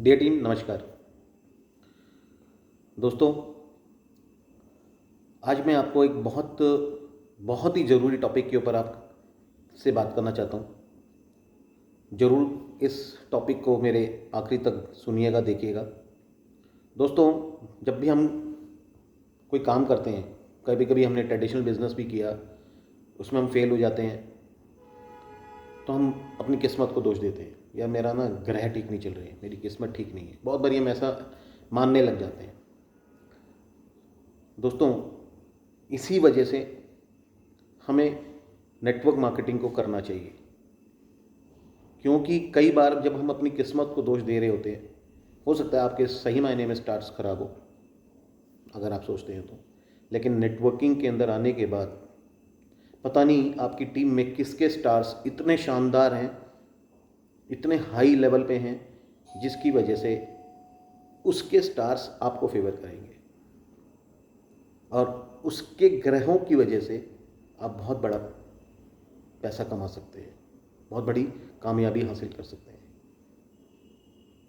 Dear team, नमस्कार दोस्तों। आज मैं आपको एक बहुत बहुत ही ज़रूरी टॉपिक के ऊपर आपसे बात करना चाहता हूँ। ज़रूर इस टॉपिक को मेरे आखिरी तक सुनिएगा, देखिएगा। दोस्तों, जब भी हम कोई काम करते हैं, कभी कभी हमने ट्रेडिशनल बिजनेस भी किया, उसमें हम फेल हो जाते हैं, तो हम अपनी किस्मत को दोष देते हैं। या मेरा ना ग्रह ठीक नहीं चल रही है, मेरी किस्मत ठीक नहीं है, बहुत बार हम ऐसा मानने लग जाते हैं। दोस्तों, इसी वजह से हमें नेटवर्क मार्केटिंग को करना चाहिए, क्योंकि कई बार जब हम अपनी किस्मत को दोष दे रहे होते हैं, हो सकता है आपके सही मायने में स्टार्ट्स खराब हो, अगर आप सोचते हैं तो। लेकिन नेटवर्किंग के अंदर आने के बाद पता नहीं आपकी टीम में किसके स्टार्स इतने शानदार हैं, इतने हाई लेवल पे हैं, जिसकी वजह से उसके स्टार्स आपको फेवर करेंगे और उसके ग्रहों की वजह से आप बहुत बड़ा पैसा कमा सकते हैं, बहुत बड़ी कामयाबी हासिल कर सकते हैं।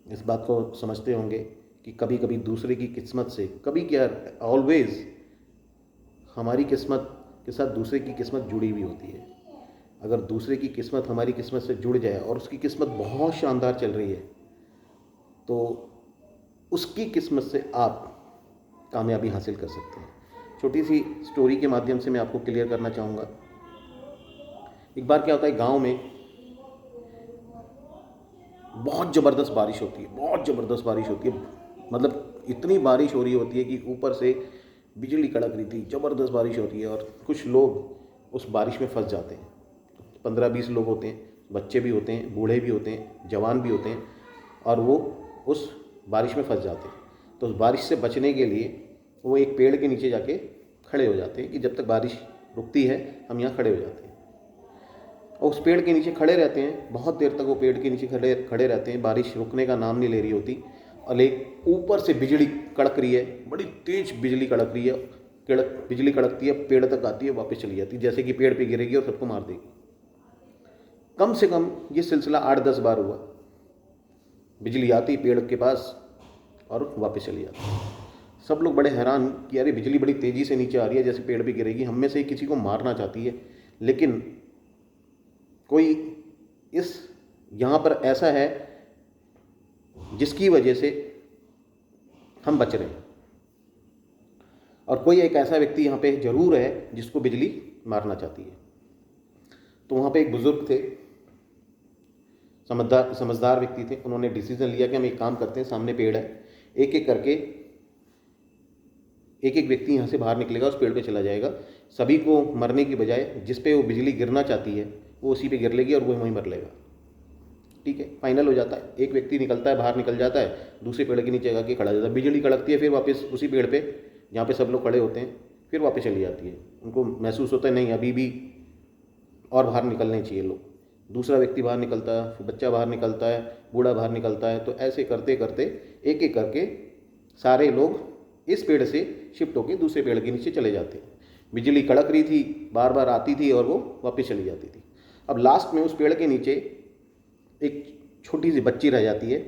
इस बात को समझते होंगे कि कभी कभी दूसरे की किस्मत से, कभी क्या, ऑलवेज हमारी किस्मत के साथ दूसरे की किस्मत जुड़ी हुई होती है। अगर दूसरे की किस्मत हमारी किस्मत से जुड़ जाए और उसकी किस्मत बहुत शानदार चल रही है, तो उसकी किस्मत से आप कामयाबी हासिल कर सकते हैं। छोटी सी स्टोरी के माध्यम से मैं आपको क्लियर करना चाहूँगा। एक बार क्या होता है, गांव में बहुत ज़बरदस्त बारिश होती है, बहुत ज़बरदस्त बारिश होती है। मतलब इतनी बारिश हो रही होती है कि ऊपर से बिजली कड़क रही थी, ज़बरदस्त बारिश होती है और कुछ लोग उस बारिश में फंस जाते हैं। 15-20 लोग होते हैं, बच्चे भी होते हैं, बूढ़े भी होते हैं, जवान भी होते हैं, और वो उस बारिश में फंस जाते हैं। तो उस बारिश से बचने के लिए वो एक पेड़ के नीचे जाके खड़े हो जाते हैं कि जब तक बारिश रुकती है हम यहाँ खड़े हो जाते हैं। और उस पेड़ के नीचे खड़े रहते हैं, बहुत देर तक वो पेड़ के नीचे खड़े खड़े रहते हैं। बारिश रुकने का नाम नहीं ले रही होती और एक ऊपर से बिजली कड़क रही है, बड़ी तेज बिजली कड़क रही है। बिजली कड़कती है, पेड़ तक आती है, वापस चली जाती है, जैसे कि पेड़ पे गिरेगी और सबको मार देगी। कम से कम ये सिलसिला 8-10 बार हुआ। बिजली आती पेड़ के पास और वापस चली जाती। सब लोग बड़े हैरान कि अरे बिजली बड़ी तेज़ी से नीचे आ रही है, जैसे पेड़ पे गिरेगी, हम में से किसी को मारना चाहती है। लेकिन कोई इस यहाँ पर ऐसा है जिसकी वजह से हम बच रहे हैं, और कोई एक ऐसा व्यक्ति यहाँ पे ज़रूर है जिसको बिजली मारना चाहती है। तो वहाँ पे एक बुज़ुर्ग थे, समझदार व्यक्ति थे। उन्होंने डिसीजन लिया कि हम एक काम करते हैं, सामने पेड़ है, एक एक करके एक एक व्यक्ति यहाँ से बाहर निकलेगा, उस पेड़ पे चला जाएगा। सभी को मरने की बजाय जिस पे वो बिजली गिरना चाहती है वो उसी पे गिर लेगी और वो वहीं मर लेगा। ठीक है, फाइनल हो जाता है। एक व्यक्ति निकलता है, बाहर निकल जाता है, दूसरे पेड़ के नीचे जाके खड़ा हो जाता है। बिजली कड़कती है, फिर वापस उसी पेड़ पे जहाँ पे सब लोग खड़े होते हैं, फिर वापस चली जाती है। उनको महसूस होता है नहीं, अभी भी और बाहर निकलने चाहिए लोग। दूसरा व्यक्ति बाहर निकलता है, फिर बच्चा बाहर निकलता है, बूढ़ा बाहर निकलता है। तो ऐसे करते करते एक एक करके सारे लोग इस पेड़ से शिफ्ट होकर दूसरे पेड़ के नीचे चले जाते हैं। बिजली कड़क रही थी, बार बार आती थी और वो वापस चली जाती थी। अब लास्ट में उस पेड़ के नीचे एक छोटी सी बच्ची रह जाती है।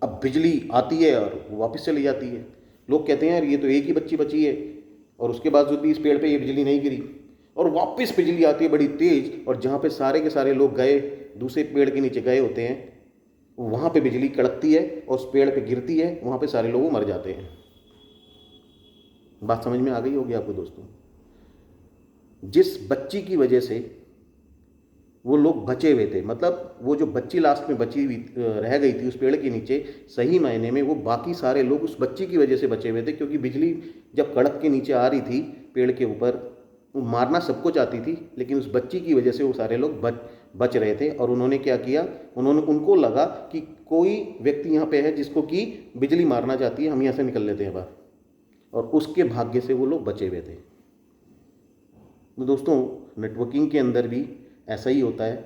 अब बिजली आती है और वो वापस चली जाती है। लोग कहते हैं यार ये तो एक ही बच्ची बची है और उसके बावजूद भी इस पेड़ पे ये बिजली नहीं गिरी, और वापस बिजली आती है बड़ी तेज, और जहाँ पे सारे के सारे लोग गए, दूसरे पेड़ के नीचे गए होते हैं, वहाँ पे बिजली कड़कती है और उस पेड़ पे गिरती है, वहाँ पे सारे लोग मर जाते हैं। बात समझ में आ गई होगी आपको दोस्तों। जिस बच्ची की वजह से वो लोग बचे हुए थे, मतलब वो जो बच्ची लास्ट में बची हुई रह गई थी उस पेड़ के नीचे, सही मायने में वो बाकी सारे लोग उस बच्ची की वजह से बचे हुए थे। क्योंकि बिजली जब कड़क के नीचे आ रही थी पेड़ के ऊपर, वो मारना सबको चाहती थी, लेकिन उस बच्ची की वजह से वो सारे लोग बच रहे थे। और उन्होंने क्या किया, उनको लगा कि कोई व्यक्ति यहाँ पे है जिसको कि बिजली मारना चाहती है, हम यहाँ से निकल लेते हैं बाहर, और उसके भाग्य से वो लोग बचे हुए थे। तो दोस्तों, नेटवर्किंग के अंदर भी ऐसा ही होता है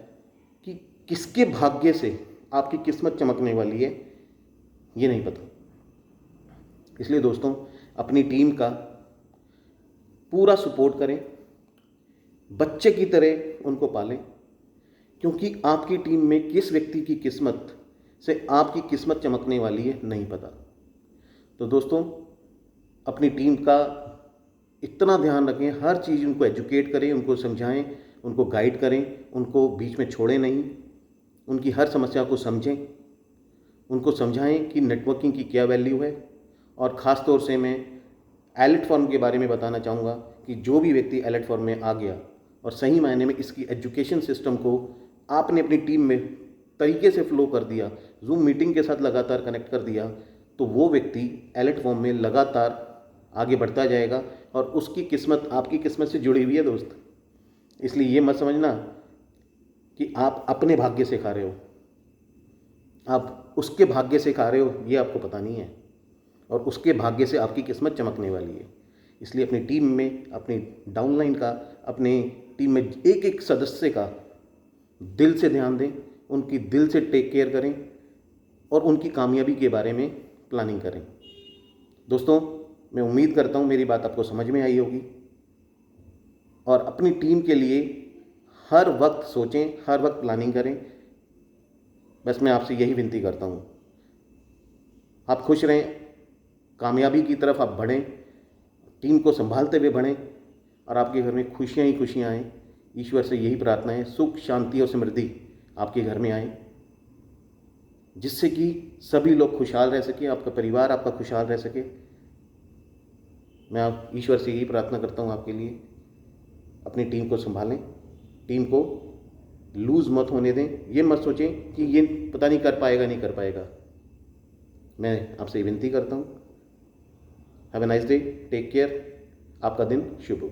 कि किसके भाग्य से आपकी किस्मत चमकने वाली है ये नहीं पता। इसलिए दोस्तों, अपनी टीम का पूरा सपोर्ट करें, बच्चे की तरह उनको पालें, क्योंकि आपकी टीम में किस व्यक्ति की किस्मत से आपकी किस्मत चमकने वाली है नहीं पता। तो दोस्तों, अपनी टीम का इतना ध्यान रखें, हर चीज़ उनको एजुकेट करें, उनको समझाएं, उनको गाइड करें, उनको बीच में छोड़ें नहीं, उनकी हर समस्या को समझें, उनको समझाएं कि नेटवर्किंग की क्या वैल्यू है। और ख़ास तौर से मैं एलिट फर्म के बारे में बताना चाहूँगा कि जो भी व्यक्ति एलिट फर्म में आ गया और सही मायने में इसकी एजुकेशन सिस्टम को आपने अपनी टीम में तरीके से फ्लो कर दिया, जूम मीटिंग के साथ लगातार कनेक्ट कर दिया, तो वो व्यक्ति एलिट फर्म में लगातार आगे बढ़ता जाएगा और उसकी किस्मत आपकी किस्मत से जुड़ी हुई है दोस्त। इसलिए ये मत समझना कि आप अपने भाग्य से खा रहे हो, आप उसके भाग्य से खा रहे हो, ये आपको पता नहीं है, और उसके भाग्य से आपकी किस्मत चमकने वाली है। इसलिए अपनी टीम में, अपनी डाउनलाइन का, अपने टीम में एक एक सदस्य का दिल से ध्यान दें, उनकी दिल से टेक केयर करें और उनकी कामयाबी के बारे में प्लानिंग करें। दोस्तों, मैं उम्मीद करता हूँ मेरी बात आपको समझ में आई होगी और अपनी टीम के लिए हर वक्त सोचें, हर वक्त प्लानिंग करें। बस मैं आपसे यही विनती करता हूँ, आप खुश रहें, कामयाबी की तरफ आप बढ़ें, टीम को संभालते हुए बढ़ें और आपके घर में खुशियाँ ही खुशियाँ आएँ। ईश्वर से यही प्रार्थना है, सुख, शांति और समृद्धि आपके घर में आए, जिससे कि सभी लोग खुशहाल रह सके, आपका परिवार आपका खुशहाल रह सके। मैं आप ईश्वर से यही प्रार्थना करता हूँ आपके लिए। अपनी टीम को संभालें, टीम को लूज़ मत होने दें। ये मत सोचें कि ये पता नहीं कर पाएगा, नहीं कर पाएगा। मैं आपसे विनती करता हूँ, have a nice day, take care, आपका दिन शुभ हो।